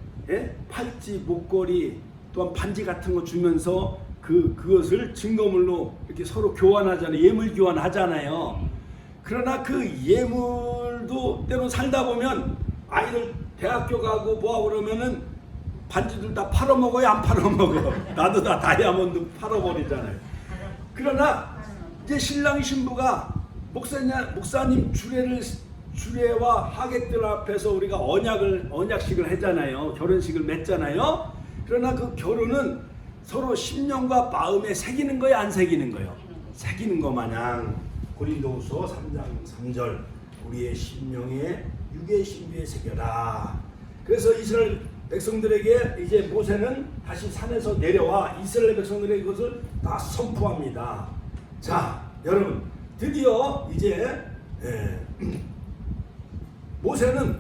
팔찌, 목걸이 또한 반지 같은 거 주면서 그것을 증거물로 이렇게 서로 교환하잖아요. 예물 교환하잖아요. 그러나 그 예물도 때로 살다 보면 아이들 대학교 가고 뭐하고 그러면은 반지들 다 팔아먹어요, 안 팔아먹어? 나도 다 다이아몬드 팔아버리잖아요. 그러나 이제 신랑 신부가 목사님 주례와 하객들 앞에서 우리가 언약식을 하잖아요. 결혼식을 맺잖아요. 그러나 그 결혼은 서로 심령과 마음에 새기는 거예요, 안 새기는 거예요? 새기는 거 마냥 고린도후서 3장 3절 우리의 심령에 육의 신비에 새겨라. 그래서 이스라엘 백성들에게 이제 모세는 다시 산에서 내려와 이스라엘 백성들에게 그것을 다 선포합니다. 자, 여러분 드디어 이제 모세는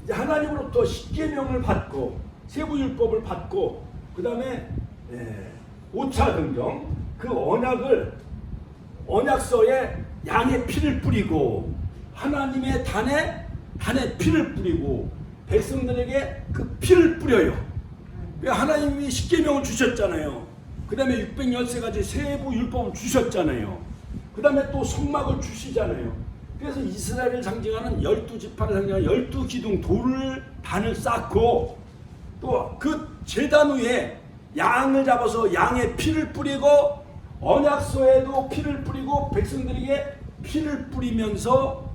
이제 하나님으로부터 십계명을 받고 세부율법을 받고 그 다음에 5차 등정 그 언약서에 양의 피를 뿌리고 하나님의 단에 피를 뿌리고 백성들에게 그 피를 뿌려요. 하나님이 십계명을 주셨잖아요. 그 다음에 613가지 세부율법을 주셨잖아요. 그 다음에 또 성막을 주시잖아요. 그래서 이스라엘을 상징하는 12지파를 상징하는 12기둥 단을 쌓고 또 그 제단 위에 양을 잡아서 양의 피를 뿌리고 언약서에도 피를 뿌리고 백성들에게 피를 뿌리면서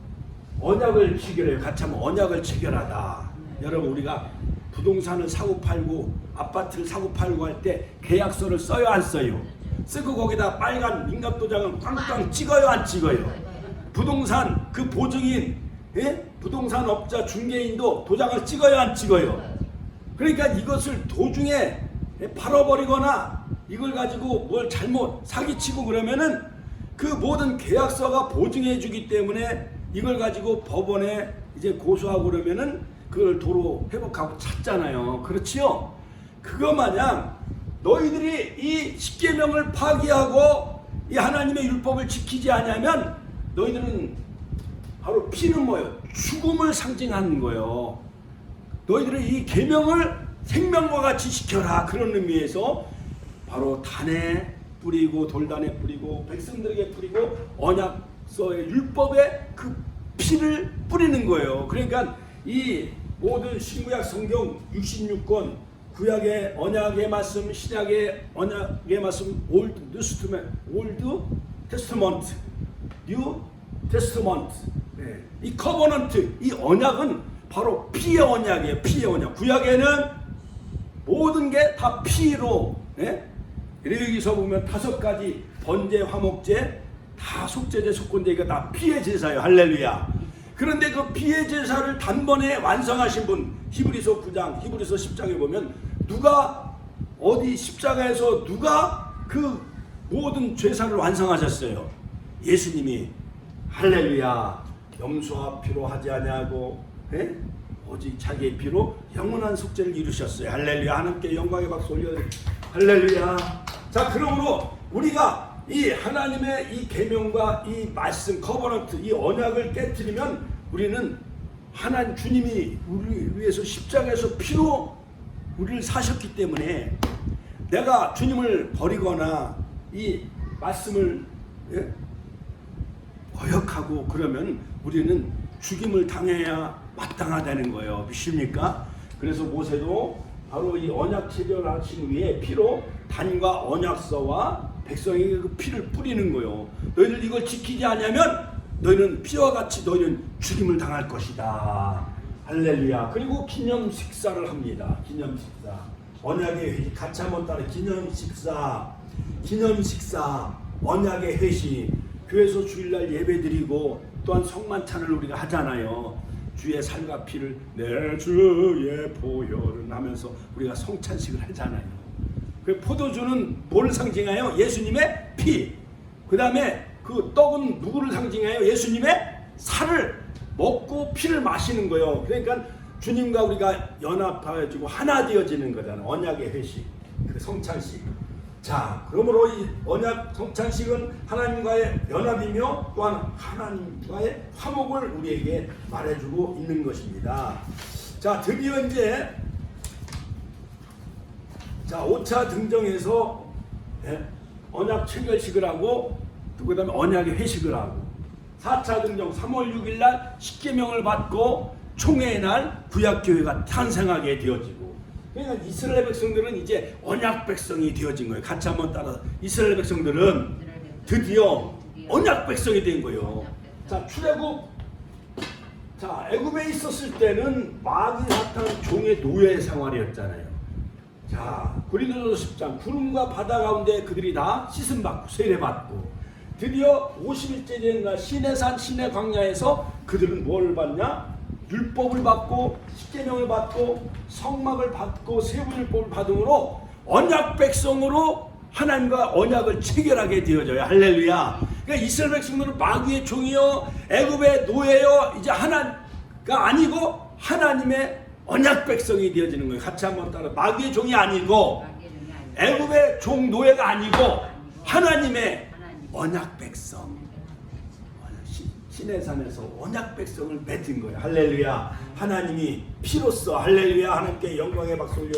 언약을 체결해요. 같이 하면 언약을 체결하다. 여러분 우리가 부동산을 사고 팔고 아파트를 사고 팔고 할 때 계약서를 써요, 안 써요? 쓰고 거기다 빨간 민감도장을 꽝꽝 찍어요, 안 찍어요? 부동산 그 보증인 부동산 업자 중개인도 도장을 찍어요, 안 찍어요? 그러니까 이것을 도중에 팔아버리거나 이걸 가지고 뭘 잘못 사기치고 그러면은 그 모든 계약서가 보증해 주기 때문에 이걸 가지고 법원에 이제 고소하고 그러면은 그걸 도로 회복하고 찾잖아요. 그렇지요? 그거 마냥 너희들이 이 십계명을 파기하고 이 하나님의 율법을 지키지 않으면 너희들은 바로 피는 뭐예요? 죽음을 상징하는 거예요. 너희들은 이 계명을 생명과 같이 지켜라. 그런 의미에서 바로 단에 뿌리고 돌단에 뿌리고 백성들에게 뿌리고 언약서의 율법에 그 피를 뿌리는 거예요. 그러니까 이 모든 신구약 성경 66권 구약의 언약의 말씀, 신약의 언약의 말씀, 올드 테스트먼트, 뉴 테스트먼트, 이 커버넌트, 이 언약은 바로 피의 언약이에요. 피의 언약. 구약에는 모든 게 다 피로, 여기서 보면 5가지 번제, 화목제, 다 속죄제, 속건제, 이거 다 피의 제사예요. 할렐루야. 그런데 그 피의 제사를 단번에 완성하신 분, 히브리서 9장, 히브리서 10장에 보면 누가 어디 십자가에서 누가 그 모든 제사를 완성하셨어요? 예수님이. 할렐루야. 염소와 피로 하지 아니하고 오직 자기의 피로 영원한 속죄를 이루셨어요. 할렐루야. 하나님께 영광의 박수 올려. 할렐루야. 자, 그러므로 우리가 이 하나님의 이 계명과 이 말씀 커버넌트 이 언약을 깨뜨리면 우리는 하나님 주님이 우리를 위해서 십자가에서 피로 우리를 사셨기 때문에 내가 주님을 버리거나 이 말씀을 거역하고 그러면 우리는 죽임을 당해야 마땅하다는 거예요. 믿습니까? 그래서 모세도 바로 이 언약 체결하신 위에 피로 단과 언약서와 백성에게 그 피를 뿌리는 거예요. 너희들 이걸 지키지 않으면 너희는 피와 같이 너희는 죽임을 당할 것이다. 할렐루야. 그리고 기념 식사를 합니다. 기념 식사. 언약의 회의 같이 한번 따라 기념 식사. 기념 식사. 언약의 회시, 교회에서 주일날 예배드리고 또한 성만찬을 우리가 하잖아요. 주의 살과 피를 내 주의 보혈은 하면서 우리가 성찬식을 하잖아요. 그 포도주는 뭘 상징해요? 예수님의 피. 그 다음에 그 떡은 누구를 상징해요? 예수님의 살을 먹고 피를 마시는 거예요. 그러니까 주님과 우리가 연합해지고 하나 되어지는 거잖아요. 언약의 회식, 그 성찬식. 자, 그러므로 이 언약 성찬식은 하나님과의 연합이며 또한 하나님과의 화목을 우리에게 말해주고 있는 것입니다. 자, 드디어 이제 5차 등정에서 언약 체결식을 하고 그 다음에 언약의 회식을 하고 4차 등정 3월 6일 날 십계명을 받고 총회의 날 구약교회가 탄생하게 되어지고, 그러니까 이스라엘 백성들은 이제 언약 백성이 되어진 거예요. 같이 한번 따라. 이스라엘 백성들은 드디어 언약 백성이 된 거예요. 자, 출애굽. 자, 애굽에 있었을 때는 마귀 사탄 종의 노예 생활이었잖아요. 자, 고린도전서 10장 구름과 바다 가운데 그들이 다 씻음 받고 세례 받고, 드디어 50일째 되는 날 시내산 시내 광야에서 그들은 뭘 받냐? 율법을 받고 십계명을 받고 성막을 받고 세부율법을 받음으로 언약 백성으로 하나님과 언약을 체결하게 되어져요. 할렐루야. 그러니까 이스라엘 백성들은 마귀의 종이요 애굽의 노예요 이제 하나가 아니고 하나님의 언약 백성이 되어지는 거예요. 같이 한번 따라. 마귀의 종이 아니고 애굽의 종 노예가 아니고 하나님의 언약 백성. 시내산에서 언약 백성을 맺은 거예요. 할렐루야. 하나님이 피로써 할렐루야 하나님께 영광의 박수 올려.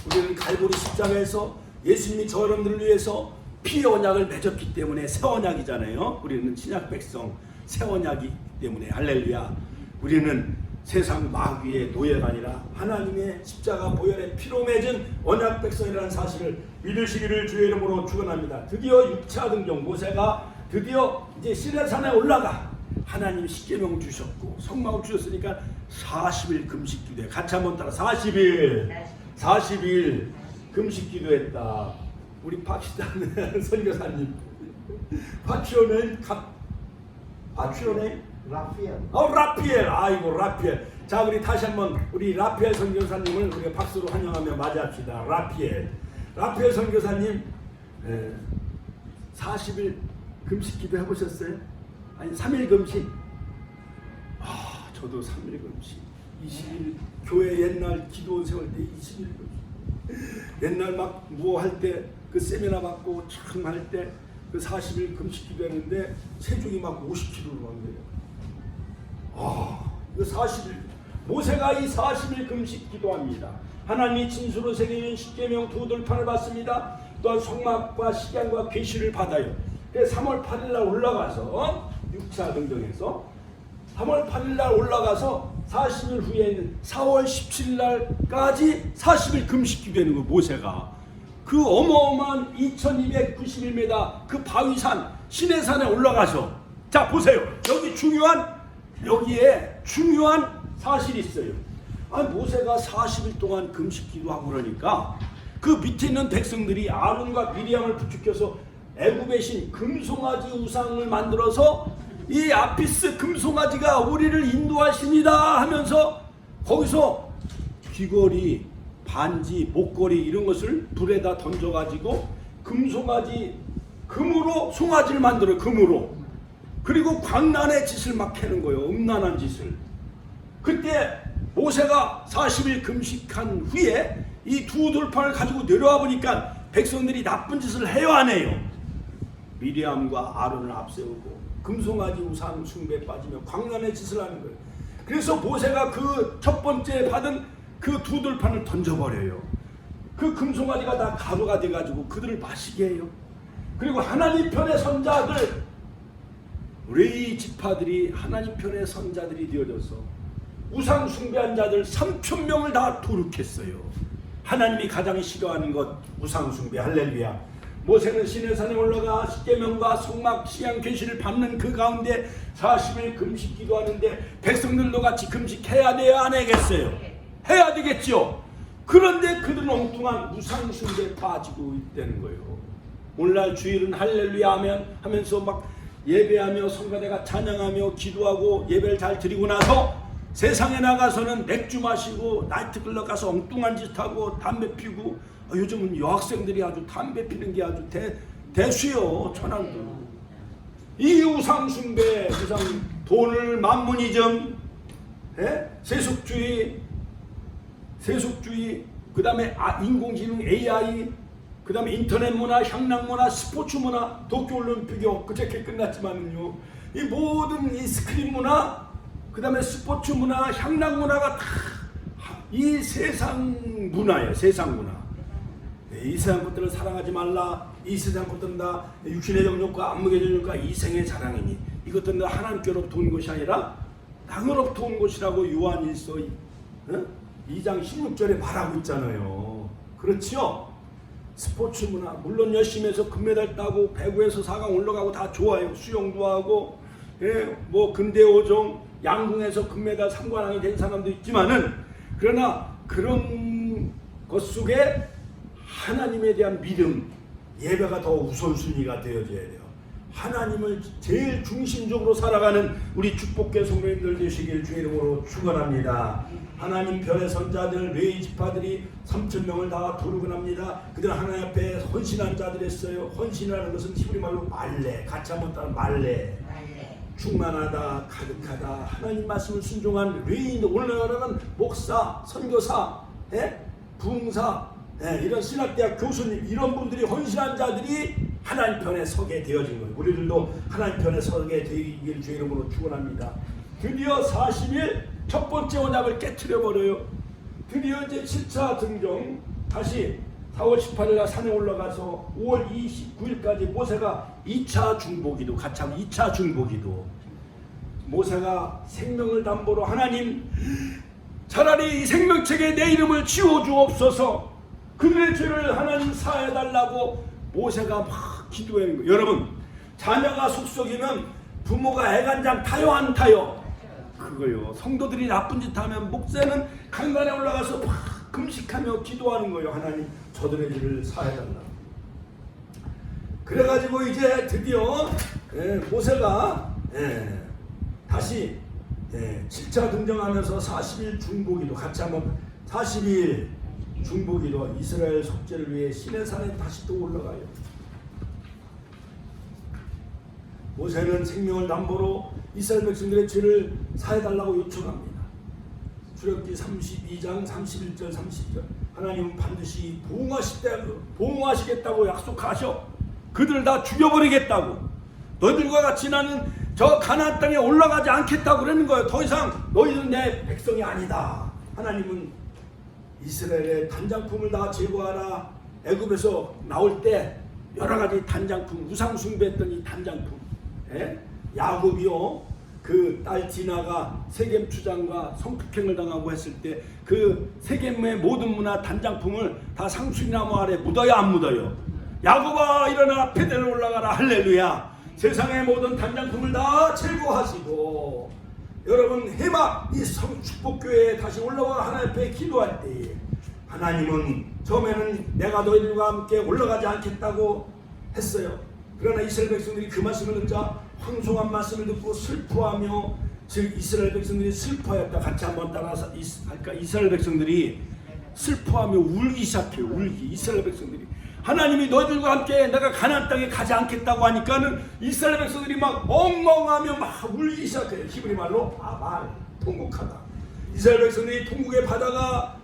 우리는 갈보리 십자가에서 예수님이 저 여러분들을 위해서 피 언약을 맺었기 때문에 새 언약이잖아요. 우리는 신약 백성 새 언약이기 때문에 할렐루야. 우리는 세상 마귀의 노예가 아니라 하나님의 십자가 보혈의 피로 맺은 언약 백성이라는 사실을 믿으시기를 주의 이름으로 축원합니다. 드디어 6차 등정 모세가 드디어 이제 시내산에 올라가 하나님 십계명 주셨고 성막을 주셨으니까 40일 금식 기도해. 같이 한번 따라. 40일 금식 기도했다. 우리 박시단 선교사님 파치오네 라피엘. 아이고 라피엘. 자, 우리 다시 한번 우리 라피엘 선교사님을 우리가 박수로 환영하며 맞이합시다. 라피엘 선교사님 40일 금식 기도 해보셨어요? 아니 3일 금식. 저도 3일 금식 20일 교회 옛날 기도 세울 때 20일 금식. 옛날 막 뭐 할 때 그 세미나 받고 참 할 때 그 40일 금식 기도했는데 체중이 막 50kg로 간 거예요. 그 40일 모세가 이 40일 금식 기도합니다. 하나님이 진수로 새겨진 십계명 두 돌판을 받습니다. 또한 성막과 식양과 계시를 받아요. 그래서 3월 8일 날 올라가서 6차 등정에서 3월 8일 날 올라가서 40일 후에는 4월 17일 날까지 40일 금식 기도하는 거예요. 모세가 그 어마어마한 2291m 그 바위산 시내산에 올라가서, 자 보세요. 여기에 중요한 사실이 있어요. 모세가 40일 동안 금식 기도하고 그러니까 그 밑에 있는 백성들이 아론과 미리암을 부축해서 애굽의 신 금송아지 우상을 만들어서 이 아피스 금송아지가 우리를 인도하십니다 하면서 거기서 귀걸이, 반지, 목걸이 이런 것을 불에다 던져가지고 금송아지, 금으로 송아지를 만들어요. 금으로. 그리고 광란의 짓을 막 해는 거예요. 음란한 짓을. 그때 모세가 40일 금식한 후에 이 두 돌판을 가지고 내려와 보니까 백성들이 나쁜 짓을 해요, 안 해요? 미리암과 아론을 앞세우고 금송아지 우상 숭배에 빠지며 광란의 짓을 하는 거예요. 그래서 모세가 그 첫 번째 받은 그 두 돌판을 던져버려요. 그 금송아지가 다 가루가 돼가지고 그들을 마시게 해요. 그리고 하나님 편의 선자들, 레위 지파들이 하나님 편의 선자들이 되어져서 우상 숭배한 자들 3,000명을 다 도륙했어요. 하나님이 가장 싫어하는 것 우상 숭배. 할렐루야. 모세는 시내산에 올라가 십계명과 성막 시향 계시를 받는 그 가운데 40일 금식 기도하는데 백성들도 같이 금식해야 돼요, 안 해야겠어요? 해야 되겠죠. 그런데 그들은 엉뚱한 우상 숭배에 빠지고 있다는 거예요. 오늘날 주일은 할렐루야 하면서 막 예배하며 성가대가 찬양하며 기도하고 예배를 잘 드리고 나서 세상에 나가서는 맥주 마시고 나이트클럽 가서 엉뚱한 짓 하고 담배 피고, 요즘은 여학생들이 아주 담배 피는 게 아주 대수요. 천안도 이 우상 숭배, 우상 돈을 만문이점, 세속주의, 그 다음에 인공지능 AI, 그 다음에 인터넷 문화, 향락 문화, 스포츠 문화, 도쿄올림픽이 그저께 끝났지만요, 이 모든 이 스크린 문화, 그 다음에 스포츠 문화, 향락 문화가 다 이 세상 문화예요. 세상 문화. 이 세상 것들을 사랑하지 말라. 이 세상 것들은 다 육신의 정욕과 안목의 정욕과 이생의 자랑이니 이것들은 다 하나님께로부터 온 것이 아니라 땅으로부터 온 것이라고 요한일서 2장 16절에 말하고 있잖아요. 그렇지요? 스포츠 문화, 물론 열심히 해서 금메달 따고 배구에서 4강 올라가고 다 좋아요. 수영도 하고, 뭐 근대오종, 양궁에서 금메달 3관왕이 된 사람도 있지만은, 그러나 그런 것 속에 하나님에 대한 믿음, 예배가 더 우선순위가 되어져야 돼요. 하나님을 제일 중심적으로 살아가는 우리 축복계 성도님들 되시길 주의 이름으로 축원합니다. 하나님 별의 선자들, 레위 지파들이 3,000명을 다 도르곤합니다. 그들은 하나님 앞에 헌신한 자들이었어요. 헌신이라는 것은 히브리 말로 말레, 같이 한번 따라 말레. 충만하다, 가득하다, 하나님 말씀을 순종한 레위인들, 오늘날은 목사, 선교사, 부흥사, 이런 신학대학 교수님, 이런 분들이 헌신한 자들이 하나님 편에 서게 되어진 거예요. 우리들도 하나님 편에 서게 되기를 주의 이름으로 축원합니다. 드디어 40일 첫 번째 언약을 깨트려버려요. 드디어 이제 7차 등정, 다시 4월 18일 날 산에 올라가서 5월 29일까지 모세가 2차 중보기도 같이 하면 2차 중보기도, 모세가 생명을 담보로 하나님 차라리 이 생명책에 내 이름을 지워주옵소서, 그들의 죄를 하나님 사해달라고 모세가 막 기도하는 거예요. 여러분, 자녀가 속썩이면 부모가 애간장 타요 안 타요? 그거요. 성도들이 나쁜 짓 하면 목사는 강단에 올라가서 막 금식하며 기도하는 거예요. 하나님 저들의 죄를 사해달라. 그래가지고 이제 드디어 모세가 다시 7차 등정하면서 40일 중보기도 같이 한번 40일 중보기도, 이스라엘 속죄를 위해 시내산에 다시 또 올라가요. 모세는 생명을 담보로 이스라엘 백성들의 죄를 사해달라고 요청합니다. 출애굽기 32장 31절 30절, 하나님은 반드시 보응하시겠다고 약속하셔. 그들을 다 죽여버리겠다고, 너희들과 같이 나는 저 가나안 땅에 올라가지 않겠다고 그러는 거예요. 더 이상 너희는 내 백성이 아니다. 하나님은 이스라엘의 단장품을 다 제거하라. 애굽에서 나올 때 여러 가지 단장품, 우상 숭배했던 이 단장품, 야곱이요, 그 딸 디나가 세겜 추장과 성폭행을 당하고 했을 때 그 세겜의 모든 문화 단장품을 다 상수리나무 아래 묻어요 안 묻어요? 야곱아 일어나 베델로 올라가라. 할렐루야. 세상의 모든 단장품을 다 제거하시고, 여러분 해막 이 축복교회에 다시 올라와 하나님 앞에 기도할 때에 하나님은 처음에는 내가 너희들과 함께 올라가지 않겠다고 했어요. 그러나 이스라엘 백성들이 그 말씀을 듣자 황송한 말씀을 듣고 슬퍼하며, 즉 이스라엘 백성들이 슬퍼했다. 같이 한번 따라서 할까? 이스라엘 백성들이 슬퍼하며 울기 시작해요. 울기. 이스라엘 백성들이 하나님이 너희들과 함께 내가 가나안 땅에 가지 않겠다고 하니까는 이스라엘 백성들이 막 엉엉하며 막 울기 시작해요. 히브리 말로 아발, 통곡하다. 이스라엘 백성들이 통곡의 바다가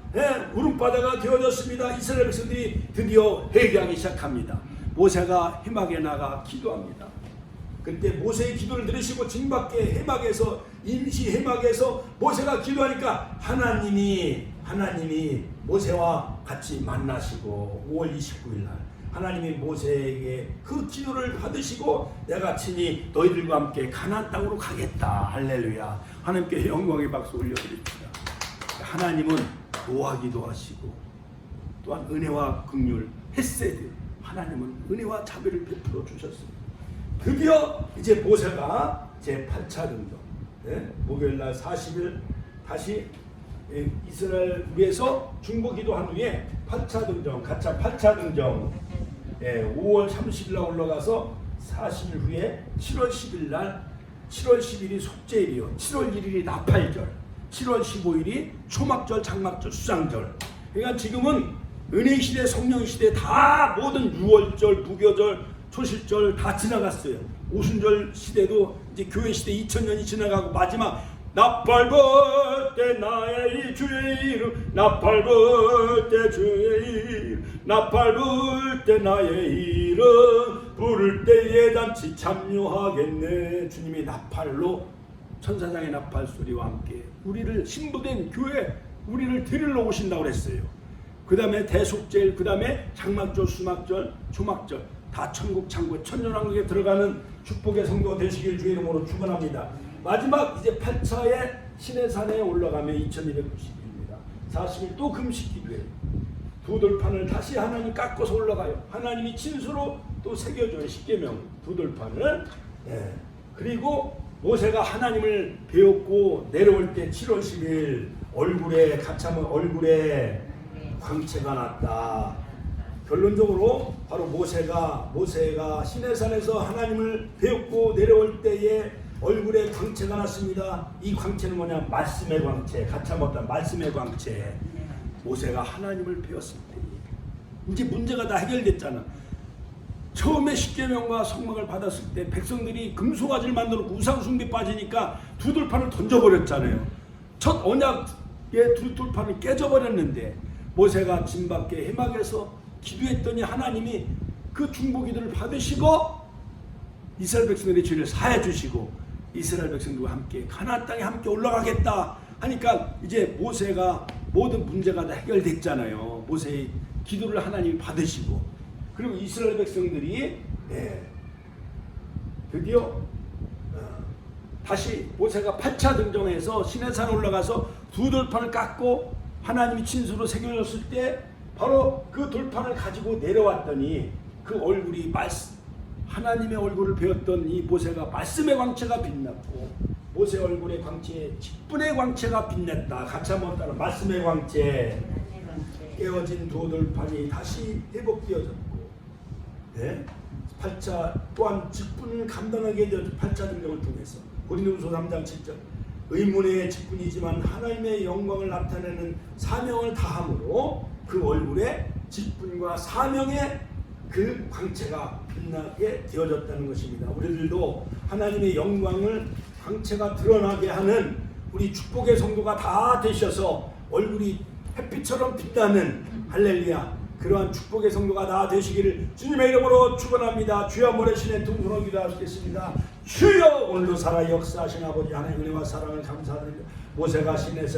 울음바다가 되어졌습니다. 이스라엘 백성들이 드디어 회개하기 시작합니다. 모세가 해막에 나가 기도합니다. 그때 모세의 기도를 들으시고 징밖에 해막에서, 임시 해막에서 모세가 기도하니까 하나님이 모세와 같이 만나시고 5월 29일 날 하나님이 모세에게 그 기도를 받으시고 내가 친히 너희들과 함께 가나안 땅으로 가겠다. 할렐루야. 하나님께 영광의 박수 올려드립니다. 하나님은 노하기도 하시고 또한 은혜와 긍휼, 헤세드, 하나님은 은혜와 자비를 베풀어 주셨습니다. 드디어 이제 모세가 제8차 등정, 목요일날 40일 다시 이스라엘 위에서 중보기도 한 후에 8차 등정, 가차 8차 등정, 5월 30일 날 올라가서 40일 후에 7월 10일 날 7월 10일이 속죄일이요. 7월 1일이 나팔절, 7월 15일이 초막절, 장막절, 수장절. 그러니까 지금은 은혜시대, 성령시대 다 모든 유월절, 무교절, 초실절 다 지나갔어요. 오순절 시대도 이제 교회 시대 2000년이 지나가고 마지막 나팔 불 때 나의 주의 이름, 나팔 불 때 주의 이름, 나팔 불 때 나의 이름, 부를 때에 잔치 참여하겠네. 주님이 나팔로 천사장의 나팔 소리와 함께 우리를 신부된 교회 우리를 데리러 오신다고 그랬어요. 그 다음에 대속죄일, 그 다음에 장막절, 수막절, 초막절 다 천국 창고에 천년왕국에 들어가는 축복의 성도가 되시길 주의 이름으로 축원합니다. 마지막 이제 8차의 시내산에 올라가면 2290일입니다. 40일 또 금식 기도해요. 두 돌판을 다시 하나님 깎아서 올라가요. 하나님이 친수로 또 새겨줘요. 십계명 두 돌판을. 그리고 모세가 하나님을 배웠고 내려올 때 7월 10일 얼굴에 가차면 얼굴에 광채가 났다. 결론적으로 바로 모세가 시내산에서 하나님을 배웠고 내려올 때에 얼굴에 광채가 났습니다. 이 광채는 뭐냐? 말씀의 광채, 가차못한 말씀의 광채. 모세가 하나님을 배웠을 때 이제 문제가 다 해결됐잖아. 처음에 십계명과 성막을 받았을 때 백성들이 금송아지를 만들고 우상숭배 빠지니까 두 돌판을 던져버렸잖아요. 첫 언약의 두 돌판을 깨져버렸는데 모세가 진 밖에 해막에서 기도했더니 하나님이 그 중보기도를 받으시고 이스라엘 백성들의 죄를 사해 주시고 이스라엘 백성들과 함께 가나안 땅에 함께 올라가겠다 하니까 이제 모세가 모든 문제가 다 해결됐잖아요. 모세의 기도를 하나님이 받으시고 그리고 이스라엘 백성들이 드디어 다시 모세가 8차 등정해서 시내산 올라가서 두 돌판을 깎고 하나님이 친수로 새겨졌을 때 바로 그 돌판을 가지고 내려왔더니 그 얼굴이 하나님의 얼굴을 배웠던 이 모세가 말씀의 광채가 빛났고 모세 얼굴의 광채에 직분의 광채가 빛났다. 같이 한번 따라 말씀의 광채. 깨어진 두 돌판이 다시 회복되어졌고 8차 또한 직분을 감당하게 되었죠. 8차 등정을 통해서 고린도후서 3장 7절 의문의 직분이지만 하나님의 영광을 나타내는 사명을 다함으로 그 얼굴에 직분과 사명의 그 광채가 빛나게 되어졌다는 것입니다. 우리들도 하나님의 영광을 광채가 드러나게 하는 우리 축복의 성도가 다 되셔서 얼굴이 햇빛처럼 빛나는 할렐루야 그러한 축복의 성도가 다 되시기를 주님의 이름으로 축원합니다. 주여 모래신의 통성으로 기도하시겠습니다. 주여 오늘도 살아 역사하신 아버지 하나님의 은혜와 사랑을 감사드립니다. 모세가 시내에서